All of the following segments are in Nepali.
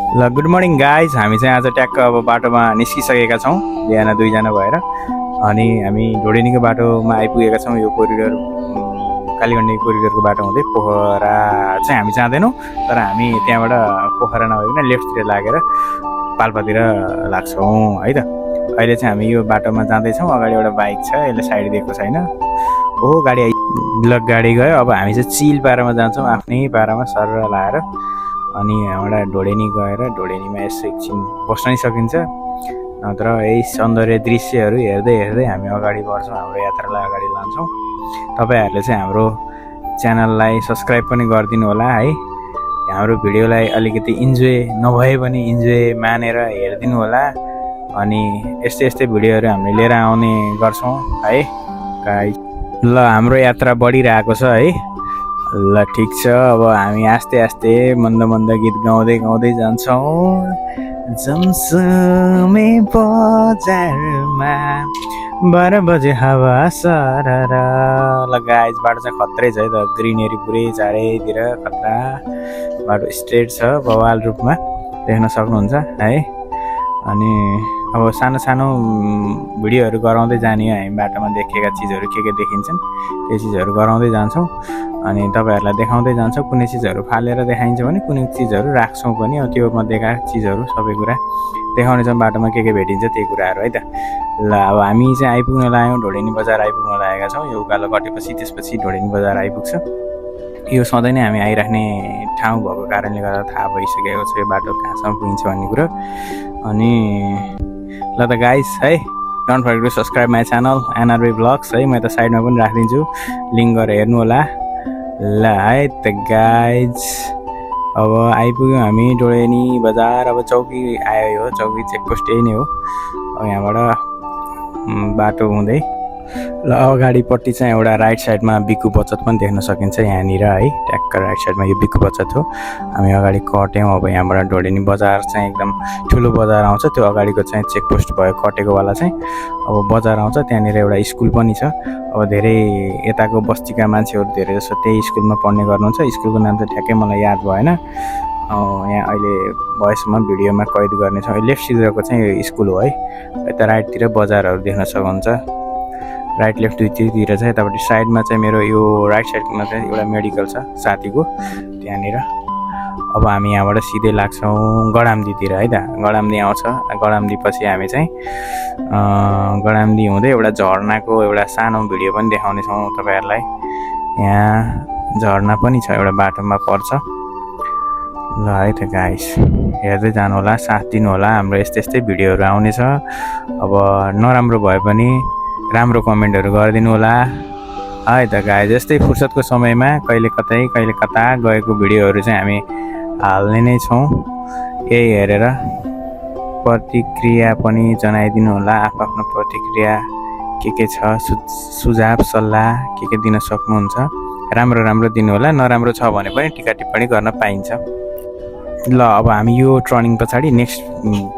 ल गुड मर्निङ गाइज, हामी चाहिँ आज ट्याक्क अब बाटोमा निस्किसकेका छौँ बिहान 2 जना भएर। अनि हामी ढोडेनीको बाटोमा आइपुगेका छौँ। यो कोरिडोर कालीगण्डी कोरिडोरको बाटो हुँदै पोखरा चाहिँ हामी जाँदैनौँ, तर हामी त्यहाँबाट पोखरा नभइकन लेफ्टतिर लागेर पाल्पातिर लाग्छौँ है त। अहिले चाहिँ हामी यो बाटोमा जाँदैछौँ। अगाडि एउटा बाइक छ, यसले साइड दिएको छैन। ओ गाडी ल गाडी गयो। अब हामी चाहिँ चिल पारामा जान्छौँ, आफ्नै पारामा सर लाएर। अनि यहाँबाट ढोडेनी गएर ढोडेनीमा यसो एकछिन बस्न नि सकिन्छ, नत्र यही सौन्दर्य दृश्यहरू हेर्दै हेर्दै हामी अगाडि बढ्छौँ, हाम्रो यात्रालाई अगाडि लान्छौँ। तपाईँहरूले चाहिँ हाम्रो च्यानललाई सब्सक्राइब पनि गरिदिनु होला है। हाम्रो भिडियोलाई अलिकति इन्जोय नभए पनि इन्जोय मानेर हेरिदिनु होला। अनि यस्तै यस्तै भिडियोहरू हामीले लिएर आउने गर्छौँ है गाइस। ल हाम्रो यात्रा बढिरहेको छ है। ल ठिक छ, अब हामी आस्ते आस्ते मन्द मन्द गीत गाउँदै गाउँदै जान्छौँ। जमसमे बजारमा 12 बजे हावा सरर। ल गाइस, बाटो चाहिँ खत्रै छ है त, ग्रिनेरी पुरै चारैतिर खतरा। बाटो स्ट्रेट छ, बवाल रूपमा देख्न सक्नुहुन्छ है। अनि अब सानो सानो भिडियोहरू गराउँदै जाने हो हामी। बाटोमा देखेका चिजहरू के देखिन्छन् त्यो चिजहरू गराउँदै जान्छौँ। अनि तपाईँहरूलाई देखाउँदै जान्छौँ। कुनै चिजहरू फालेर देखाइन्छ भने कुनै चिजहरू राख्छौँ पनि। त्यो मध्येका चिजहरू सबै कुरा देखाउनेछौँ। बाटोमा के भेटिन्छ त्यही कुराहरू है त। ल अब हामी चाहिँ आइपुग्न लाग्यौँ, ढोडेनी बजार आइपुग्न लागेका छौँ। यो उकालो कटेपछि त्यसपछि ढोडेनी बजार आइपुग्छ। यो सधैँ नै हामी आइराख्ने ठाउँ भएको कारणले गर्दा थाहा भइसकेको छ यो बाटो कहाँसम्म पुगिन्छ भन्ने कुरो। अनि ल त गाइस है, don't forget to subscribe my channel NRB blogs है। म त साइडमा पनि राखिदिन्छु, लिङ्क गरेर हेर्नु होला। ल है त गाइज, अब आइपुग्यौँ हामी ढोडेनी बजार। अब चौकी आयो, यो चौकी चेकपोस्ट यही नै हो। अब यहाँबाट बाटो हुँदै ल अगाडिपट्टि चाहिँ एउटा राइट साइडमा बिक्कु बचत पनि देख्न सकिन्छ यहाँनिर है। ट्याक्क राइट साइडमा यो बिक्कु बचत हो। हामी अगाडि कट्यौँ। अब यहाँबाट ढोडेनी बजार चाहिँ एकदम ठुलो बजार आउँछ। त्यो अगाडिको चाहिँ चेकपोस्ट भयो कटेकोवाला चाहिँ। अब बजार आउँछ, त्यहाँनिर एउटा स्कुल पनि छ। अब धेरै यताको बस्तीका मान्छेहरू धेरै जसो त्यही स्कुलमा पढ्ने गर्नुहुन्छ। स्कुलको नाम चाहिँ ठ्याक्कै मलाई याद भएन। यहाँ अहिले भएसम्म भिडियोमा कैद गर्नेछौँ। लेफ्ट साइडको चाहिँ यो स्कुल हो है। यता राइटतिर बजारहरू देख्न सक्नुहुन्छ। राइट लेफ्ट दुईतिर चाहिँ यतापट्टि साइडमा चाहिँ मेरो यो राइट साइडमा चाहिँ एउटा मेडिकल छ साथीको, त्यहाँनिर। अब हामी यहाँबाट सिधै लाग्छौँ गडामदीतिर है त। गडामदी आउँछ। गडामदी पछि हामी चाहिँ गडामदी हुँदै एउटा झर्नाको एउटा सानो भिडियो पनि देखाउनेछौँ तपाईँहरूलाई। यहाँ झर्ना पनि छ, एउटा बाटोमा पर्छ। ल है त गाइस, हेर्दै जानु होला, साथ दिनु होला। हाम्रो यस्तै यस्तै भिडियोहरू आउनेछ। अब नराम्रो भए पनि राम्रो कमेन्टहरू गरिदिनु होला है त गाइस। यस्तै फुर्सदको समयमा कहिले कतै कहिले कता गएको भिडियोहरू चाहिँ हामी हाल्ने नै छौँ। यही हेरेर प्रतिक्रिया पनि जनाइदिनु होला। आफ्नो प्रतिक्रिया के छ, सुझाव सल्लाह के दिन सक्नुहुन्छ। राम्रो राम्रो दिनु होला, नराम्रो छ भने पनि टिका टिप्पणी गर्न पाइन्छ। ल अब हामी यो टर्निङ पछाडि नेक्स्ट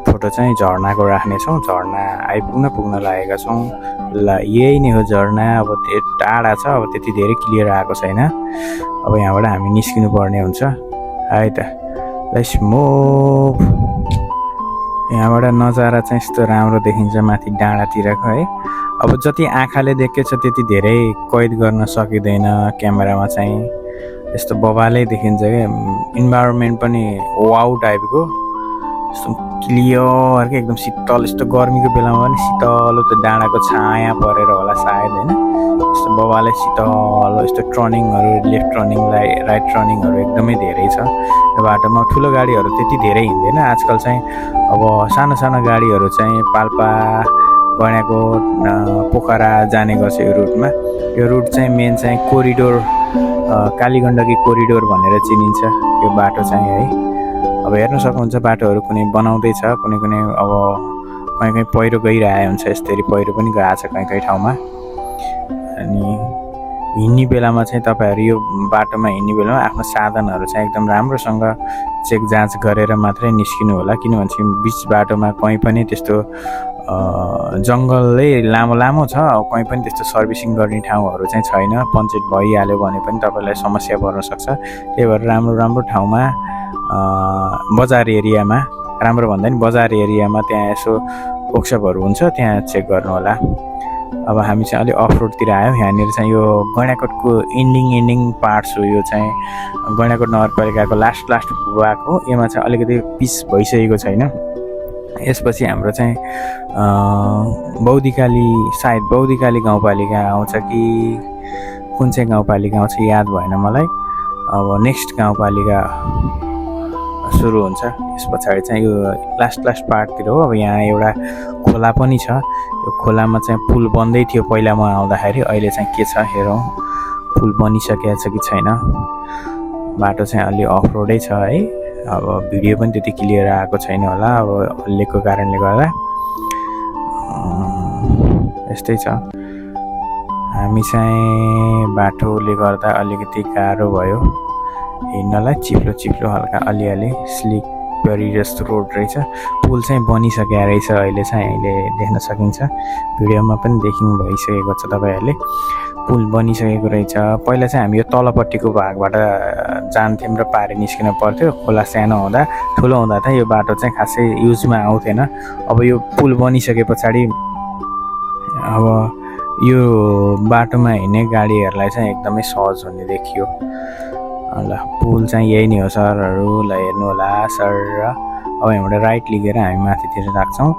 फोटो चाहिँ झर्नाको राख्नेछौँ। झर्ना पुग्न लागेका छौँ। ल यही नै हो झर्ना। अब त्यो टाढा छ, अब त्यति धेरै क्लियर आएको छैन। अब यहाँबाट हामी निस्किनु पर्ने हुन्छ है त। Let's move. यहाँबाट नजारा चाहिँ यस्तो राम्रो देखिन्छ माथि डाँडातिरको है। अब जति आँखाले देखेको छ त्यति धेरै कैद गर्न सकिँदैन क्यामेरामा चाहिँ। यस्तो बवालै देखिन्छ क्या। इन्भाइरोमेन्ट पनि वाउ टाइपको, यस्तो क्लियर के एकदम शीतल। यस्तो गर्मीको बेलामा पनि शीतलो त्यो डाँडाको छाया परेर होला सायद होइन। यस्तो बवालै शीतल। यस्तो टर्निङहरू, लेफ्ट टर्निङ राइट टर्निङहरू एकदमै धेरै छ यो बाटोमा। ठुलो गाडीहरू त्यति धेरै हिँड्दैन आजकल चाहिँ। अब सानो सानो गाडीहरू चाहिँ पाल्पा गण्याको पोखरा जाने गर्छ यो रुटमा। यो रुट चाहिँ मेन चाहिँ कोरिडोर, कालीगण्डकी कोरिडोर भनेर चिनिन्छ यो बाटो चाहिँ है। अब हेर्न सक्नुहुन्छ बाटोहरू कुनै बनाउँदैछ, कुनै अब कहीँ पहिरो गइरहेको हुन्छ। यसरी पहिरो पनि गएको छ कहीँ ठाउँमा। अनि हिँड्ने बेलामा चाहिँ तपाईँहरू यो बाटोमा हिँड्ने बेलामा आफ्नो साधनहरू चाहिँ एकदम राम्रोसँग चेक जाँच गरेर मात्रै निस्किनु होला। किनभने बिच बाटोमा कहीँ पनि त्यस्तो जङ्गलै लामो लामो छ। कहीँ पनि त्यस्तो सर्भिसिङ गर्ने ठाउँहरू चाहिँ छैन। पञ्चायत भइहाल्यो भने पनि तपाईँलाई समस्या पर्न सक्छ। त्यही भएर राम्रो राम्रो ठाउँमा बजार एरियामा, राम्रो भन्दा नि बजार एरियामा त्यहाँ यसो वर्कसपहरू हुन्छ, त्यहाँ चेक गर्नु होला। अब हामी चाहिँ अलिक अफ रोडतिर आयौँ। यहाँनिर चाहिँ यो गैँडाकोटको एन्डिङ पार्ट्स हो। यो चाहिँ गैँडाकोट नगरपालिकाको लास्ट भाग हो। यसमा चाहिँ अलिकति पिच भइसकेको छैन। यसपछि हाम्रो चाहिँ सायद बौद्धिकाली गाउँपालिका आउँछ कि कुन चाहिँ गाउँपालिका आउँछ याद भएन मलाई। अब नेक्स्ट गाउँपालिका सुरु हुन्छ। यस पछाडि चाहिँ यो लास्ट पार्टतिर हो। अब यहाँ एउटा खोला पनि छ। यो खोलामा चाहिँ पुल बन्दै थियो पहिला म आउँदाखेरि, अहिले चाहिँ के छ हेरौँ, पुल बनिसकेको छ कि छैन। बाटो चाहिँ अलि अफ रोडै छ है। अब भिडियो पनि त्यति क्लियर आएको छैन होला, अब हल्लेको कारणले गर्दा। यस्तै छ। हामी चाहिँ बाटोले गर्दा अलिकति गाह्रो भयो हिँड्नलाई, चिप्लो हल्का अलिअलि स्लिपरी जस्तो रोड रहेछ। पुल चाहिँ बनिसकेको रहेछ अहिले देख्न सकिन्छ। भिडियोमा पनि देखिनु भइसकेको छ तपाईँहरूले। पुल बनिसकेको रहेछ। पहिला चाहिँ हामी यो तलपट्टिको भागबाट जान्थ्यौँ र पारि निस्किन पर्थ्यो। खोला सानो हुँदा, ठुलो हुँदा त यो बाटो चाहिँ खासै युजमा आउँथेन। अब यो पुल बनिसके पछाडि अब यो बाटोमा हिँड्ने गाडीहरूलाई चाहिँ एकदमै सहज हुने देखियो। ल पुल चाहिँ यही नै हो सरहरू, ल हेर्नु होला सर। अब यहाँबाट राइट लिएर हामी माथितिर राख्छौँ।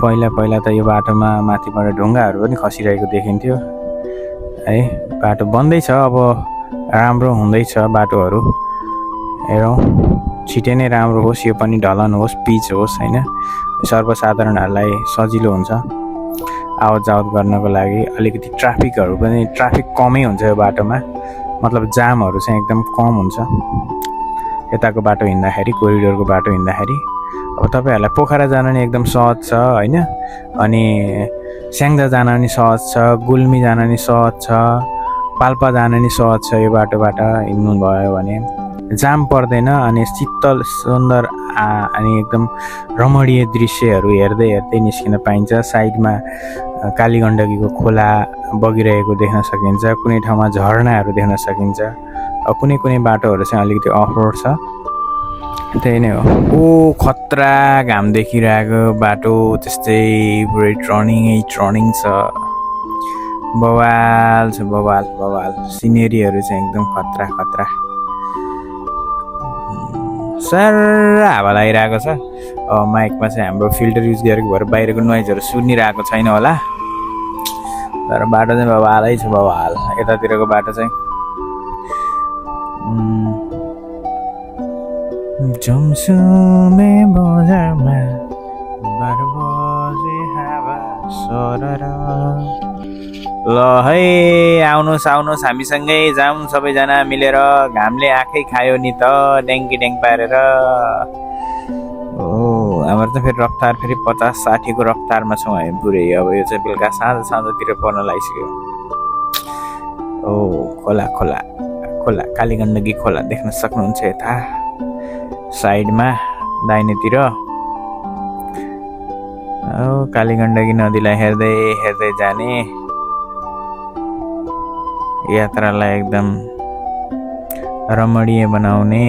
पहिला त यो बाटोमा माथिबाट ढुङ्गाहरू पनि खसिरहेको देखिन्थ्यो है। बाटो बन्दैछ, अब राम्रो हुँदैछ बाटोहरू। हेरौँ, छिटै नै राम्रो होस्, यो पनि ढलन होस्, पिच होस् होइन। सर्वसाधारणहरूलाई सजिलो हुन्छ आवत जावत गर्नको लागि। अलिकति ट्राफिक कमै हुन्छ यो बाटोमा, मतलब जामहरू चाहिँ एकदम कम हुन्छ यताको बाटो हिँड्दाखेरि, कोरिडोरको बाटो हिँड्दाखेरि। अब तपाईँहरूलाई पोखरा जान नि एकदम सहज छ होइन। अनि स्याङ्जा जान नि सहज छ, गुल्मी जान नि सहज छ, पाल्पा जान नि सहज छ। यो बाटोबाट हिँड्नु भयो भने जाम पर्दैन। अनि शीतल सुन्दर अनि एकदम रमणीय दृश्यहरू हेर्दै निस्किन पाइन्छ। साइडमा कालीगण्डकीको खोला बगिरहेको देख्न सकिन्छ, कुनै ठाउँमा झरनाहरू देख्न सकिन्छ। अब कुनै बाटोहरू चाहिँ अलिकति अफ रोड छ, त्यही नै हो। ओ खतरा घाम देखिरहेको बाटो, त्यस्तै पुरै टर्निङ छ। बवाल छ, बवाल सिनेरीहरू चाहिँ एकदम खतरा। सर हावा लागिरहेको छ। माइकमा चाहिँ हाम्रो फिल्टर युज गरेको भएर बाहिरको नोइजहरू सुनिरहेको छैन होला, तर बाटो चाहिँ बवालै छ, बवाल। यतातिरको बाटो चाहिँ जमसुमे बजारमा 12 बजे हावा सरर। ल है आउनुहोस् हामीसँगै जाउँ सबैजना मिलेर। घामले आँखै खायो नि त ड्याङ पारेर। हाम्रो त फेरि रफ्तार फेरि 50-60 को रफ्तारमा छौँ हामी पुरै। अब यो चाहिँ बेलुका साँझतिर पर्न लागिसक्यो। ओ खोला कालीगण्डकी खोला देख्न सक्नुहुन्छ यता साइडमा दाहिनेतिर। कालीगण्डकी नदीलाई हेर्दै जाने यात्रालाई एकदम रमणीय बनाउने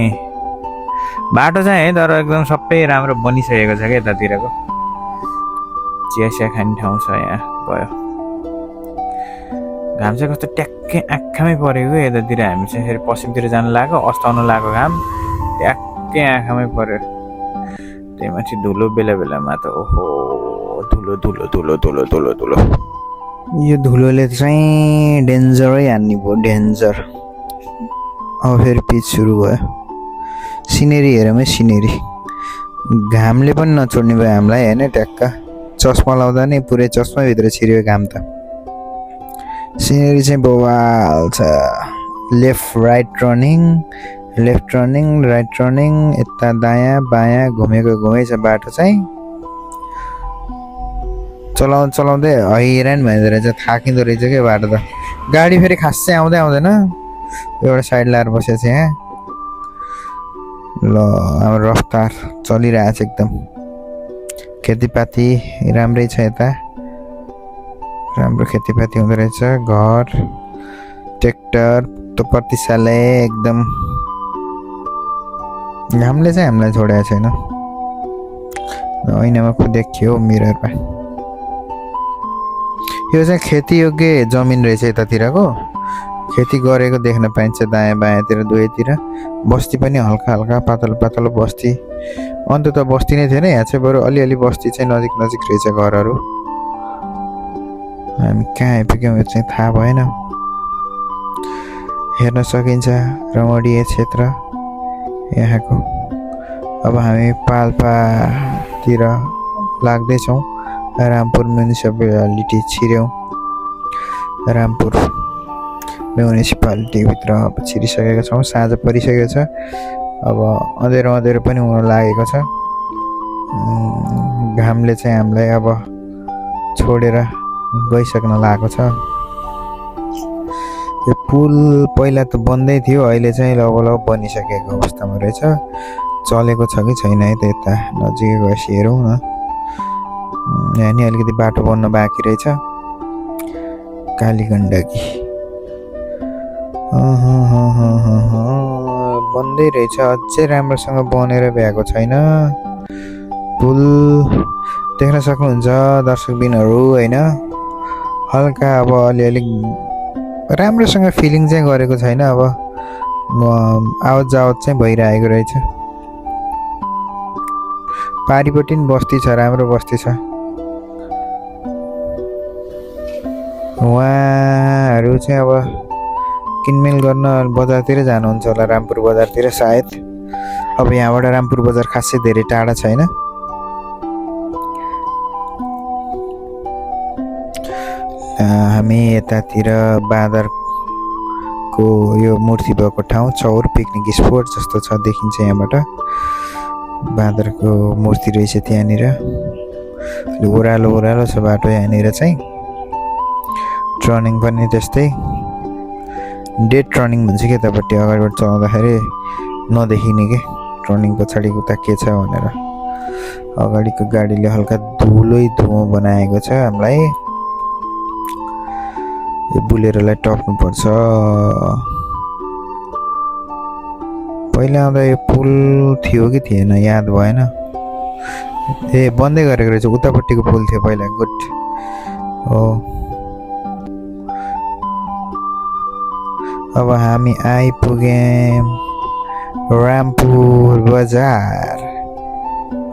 बाटो चाहिँ है। तर एकदम सबै राम्रो बनिसकेको छ क्या यतातिरको। चिया खाने ठाउँ छ यहाँ गयो। घाम चाहिँ कस्तो ट्याक्कै आँखामै परेको यतातिर। हामी चाहिँ फेरि पश्चिमतिर जानु लाग्यो, अस्ताउनु लाग्यो घाम, ट्याक्कै आँखामै पर्यो। त्यही माथि धुलो बेलामा त ओहो धुलो। यो धुलोले चाहिँ डेन्जरै हान्ने भयो, डेन्जर। अब फेरि पिच सुरु भयो। सिनेरी हेरौँ, सिनेरी घामले पनि नछोड्ने भयो हामीलाई होइन। ट्याक्क चस्मा लाउँदा नै पुरै चस्माभित्र छिर्यो घाम त। सिनेरी चाहिँ बवाल छ। लेफ्ट राइट टर्निङ, यता दायाँ बायाँ घुमै छ बाटो चाहिँ। चलाउँदै हैरान भइँदो रहेछ, थाकिँदो रहेछ क्या बाटो त। गाडी फेरि खासै आउँदैन। एउटा साइड लाएर बसेको छ यहाँ। ल हाम्रो रफ्तार चलिरहेछ एकदम। खेतीपाती राम्रै छ यता, राम्रो खेतीपाती हुँदो रहेछ। घर, ट्र्याक्टर, प्रतिशालय एकदम घामले चाहिँ हामीलाई छोडेको छैन। ऐनामा पो देखियो मिररमा। यो चाहिँ खेतीयोग्य जमिन रहेछ यतातिरको। खेती गरेको देख्न पाइन्छ दायाँ बायाँतिर दुवैतिर। बस्ती पनि हल्का हल्का पातलो पातलो बस्ती। अन्त त बस्ती नै थिएन, यहाँ चाहिँ बरु अलिअलि बस्ती चाहिँ नजिक नजिक रहेछ घरहरू। हामी कहाँ आइपुग्यौँ यो चाहिँ थाहा भएन। हेर्न सकिन्छ रमणीय क्षेत्र यहाँको। अब हामी पाल्पातिर लाग्दैछौँ। रामपुर म्युनिसिपालिटी छिर्यौँ। रामपुर म्युनिसिपालिटीभित्र अब छिरिसकेका छौँ। साँझ परिसकेको छ। अब अँध्यारो अँध्यारो पनि हुन लागेको छ। घामले चाहिँ हामीलाई अब छोडेर गइसक्न लागेको छ। यो पुल पहिला त बन्दै थियो, अहिले चाहिँ लगभग बनिसकेको अवस्थामा रहेछ। चलेको छ कि छैन है त यता नजिकै गएपछि हेरौँ न। यहाँ नि अलिकति बाटो बन्न बाँकी रहेछ। कालीगण्डकी बन्दै रहेछ, अझै राम्रोसँग बनेर भ्याएको छैन। पुल देख्न सक्नुहुन्छ दर्शकबिनहरू होइन। हल्का अब अलिअलि राम्रोसँग फिलिङ चाहिँ गरेको छैन। अब आवत जावत चाहिँ भइरहेको रहेछ। पारिपट्टि पनि बस्ती छ, राम्रो बस्ती छ। उहाँहरू चाहिँ अब किनमेल गर्न बजारतिर जानुहुन्छ होला, रामपुर बजारतिर सायद। अब यहाँबाट रामपुर बजार खासै धेरै टाढा छैन। हामी यतातिर बाँदरको यो मूर्ति भएको ठाउँ चौर पिकनिक स्पोट जस्तो छ, देखिन्छ यहाँबाट। बाँदरको मूर्ति रहेछ त्यहाँनिर। ओह्रालो ओह्रालो छ बाटो यहाँनिर चाहिँ। टर्निङ पनि त्यस्तै डेड टर्निङ भन्छ कि यतापट्टि अगाडिबाट चलाउँदाखेरि नदेखिने के टर्निङ पछाडि उता के छ भनेर। अगाडिको गाडीले हल्का धुलै धुँवा बनाएको छ हामीलाई। यो बुलेरोलाई टप्नुपर्छ। पहिला आउँदा यो पुल थियो कि थिएन याद भएन। ए बन्दै गरेको रहेछ, उतापट्टिको पुल थियो पहिला। गुड हो। अब हामी आइपुग्यौँ रामपुर बजार।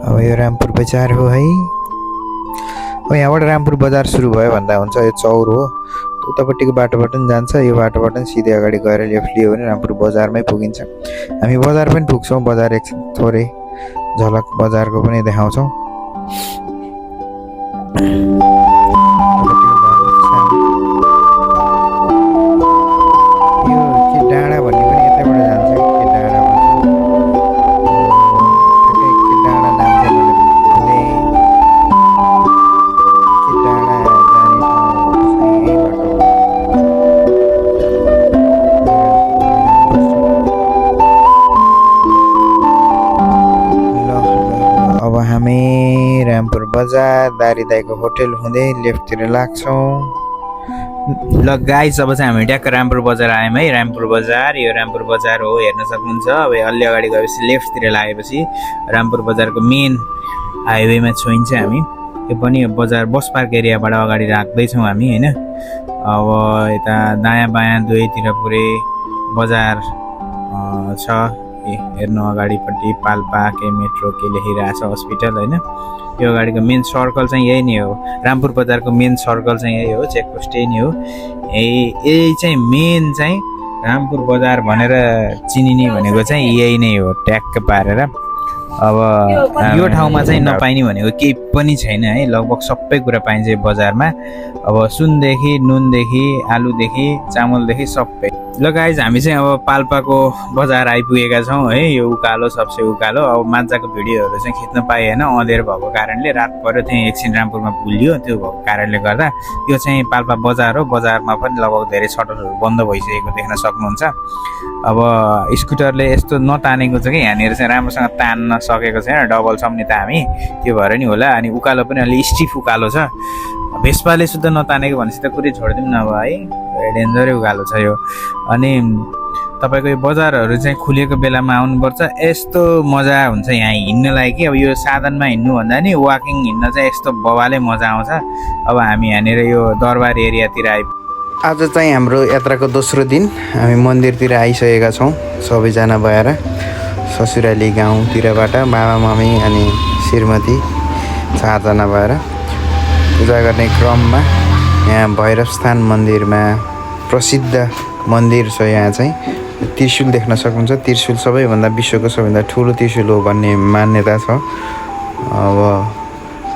अब यो रामपुर बजार हो है। अब यहाँबाट रामपुर बजार सुरु भयो भन्दा हुन्छ। यो चौर हो, उतापट्टिको बाटोबाट पनि जान्छ, यो बाटोबाट पनि सिधै अगाडि गएर लेफ्ट लियो भने रामपुर बजारमै पुगिन्छ। हामी बजार पनि पुग्छौँ। बजार एकछिन थोरै झलक बजारको पनि देखाउँछौँ। यो के डाँडा भन्ने पनि यतैबाट जान्छ कि के डाँडा भन्छ। ठ्याक्कै के डाँडा नाम चाहिँ मैले भुलेँ। के डाँडा जाने ठाउँ चाहिँ यही बाटो। अब हामी रामपुर बजार दारीदाईको होटेल हुँदै लेफ्टतिर लाग्छौँ। ल गाइस, अब चाहिँ हामी ट्याक्क रामपुर बजार आयौँ है। रामपुर बजार, यो रामपुर बजार हो, हेर्न सक्नुहुन्छ। अब अलि अगाडि गएपछि लेफ्टतिर लागेपछि रामपुर बजारको मेन हाइवेमा छोइन्छ हामी। यो पनि बजार बस पार्क एरियाबाट अगाडि राख्दैछौँ हामी होइन। अब यता दायाँ बायाँ दुवैतिर पुरै बजार छ। हेर्नु अगाडिपट्टि पाल्पा के मेट्रो के लेखिरहेको छ, हस्पिटल होइन। यो अगाडिको मेन सर्कल चाहिँ यही नै हो। रामपुर बजारको मेन सर्कल चाहिँ यही हो, चेकपोस्ट यही नै हो। यही चाहिँ मेन चाहिँ रामपुर बजार भनेर चिनिने भनेको चाहिँ यही नै हो, ट्याक्क पारेर। अब यो ठाउँमा चाहिँ नपाइने भनेको केही पनि छैन है। लगभग सबै कुरा पाइन्छ यो बजारमा। अब सुनदेखि नुनदेखि आलुदेखि चामलदेखि सबै। ल गाइज, हामी चाहिँ अब पाल्पाको बजार आइपुगेका छौँ है। यो उकालो सबसे उकालो। अब मान्छेको भिडियोहरू चाहिँ खिच्न पाइएन, अँध्यारो भएको कारणले। रात पऱ्यो त्यहीँ एकछिन रामपुरमा पुलियो, त्यो भएको कारणले गर्दा। यो चाहिँ पाल्पा बजार हो। बजारमा पनि लगभग धेरै सटरहरू बन्द भइसकेको देख्न सक्नुहुन्छ। अब स्कुटरले यस्तो नतानेको छ कि यहाँनिर चाहिँ राम्रोसँग तान्न सकेको छैन, डबल छौँ नि त हामी, त्यो भएर नि होला। अनि उकालो पनि अलि स्टिफ उकालो छ। भेस्पाले सुद्धा नतानेको भनेपछि त कुरै छोडिदिउँ न अब है। डेन्जरै उकालो छ यो। अनि तपाईँको यो बजारहरू चाहिँ खुलेको बेलामा आउनुपर्छ। यस्तो मजा हुन्छ यहाँ हिँड्नलाई कि अब यो साधनमा हिँड्नु भन्दा नि वाकिङ हिँड्न चाहिँ यस्तो बवालै मजा आउँछ। अब हामी यहाँनिर यो दरबार एरियातिर आज चाहिँ हाम्रो यात्राको दोस्रो दिन हामी मन्दिरतिर आइसकेका छौँ सबैजना भएर। ससुराली गाउँतिरबाट बाबा मम्मी अनि श्रीमती 4जना भएर पूजा गर्ने क्रममा यहाँ भैरवस्थान मन्दिरमा प्रसिद्ध मन्दिर छ। यहाँ चाहिँ त्रिशूल देख्न सक्नुहुन्छ। त्रिशूल सबैभन्दा विश्वको सबैभन्दा ठुलो त्रिशूल हो भन्ने मान्यता छ। अब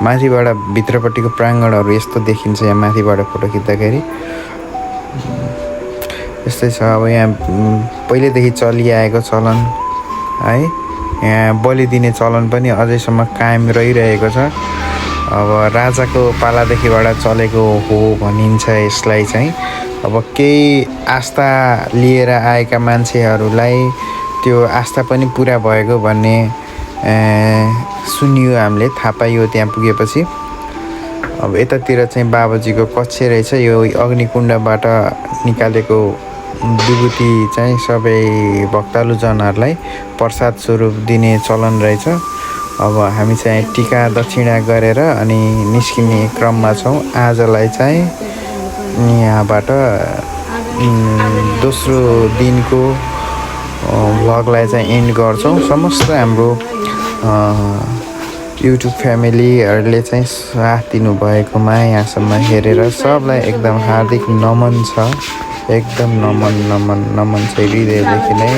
माथिबाट भित्रपट्टिको प्राङ्गणहरू यस्तो देखिन्छ यहाँ माथिबाट फोटो खिच्दाखेरि। यस्तै छ। अब यहाँ पहिल्यैदेखि चलिआएको चलन है, यहाँ बलि दिने चलन पनि अझैसम्म कायम रहिरहेको छ। अब राजाको पालादेखिबाट चलेको हो भनिन्छ यसलाई चाहिँ। अब केही आस्था लिएर आएका मान्छेहरूलाई त्यो आस्था पनि पुरा भएको भन्ने सुनियो, हामीले थाहा पाइयो त्यहाँ पुगेपछि। अब यतातिर चाहिँ बाबाजीको कक्ष रहेछ। यो अग्निकुण्डबाट निकालेको विभूति चाहिँ सबै भक्तालुजनहरूलाई प्रसाद स्वरूप दिने चलन रहेछ। अब हामी चाहिँ टिका दक्षिणा गरेर अनि निस्किने क्रममा छौँ। आजलाई चाहिँ यहाँबाट दोस्रो दिनको भ्लगलाई चाहिँ एन्ड गर्छौँ। समस्त हाम्रो युट्युब फ्यामिलीहरूले चाहिँ साथ दिनुभएकोमा यहाँसम्म हेरेर सबलाई एकदम हार्दिक नमन छ। एकदम नमन छ हृदयदेखि नै।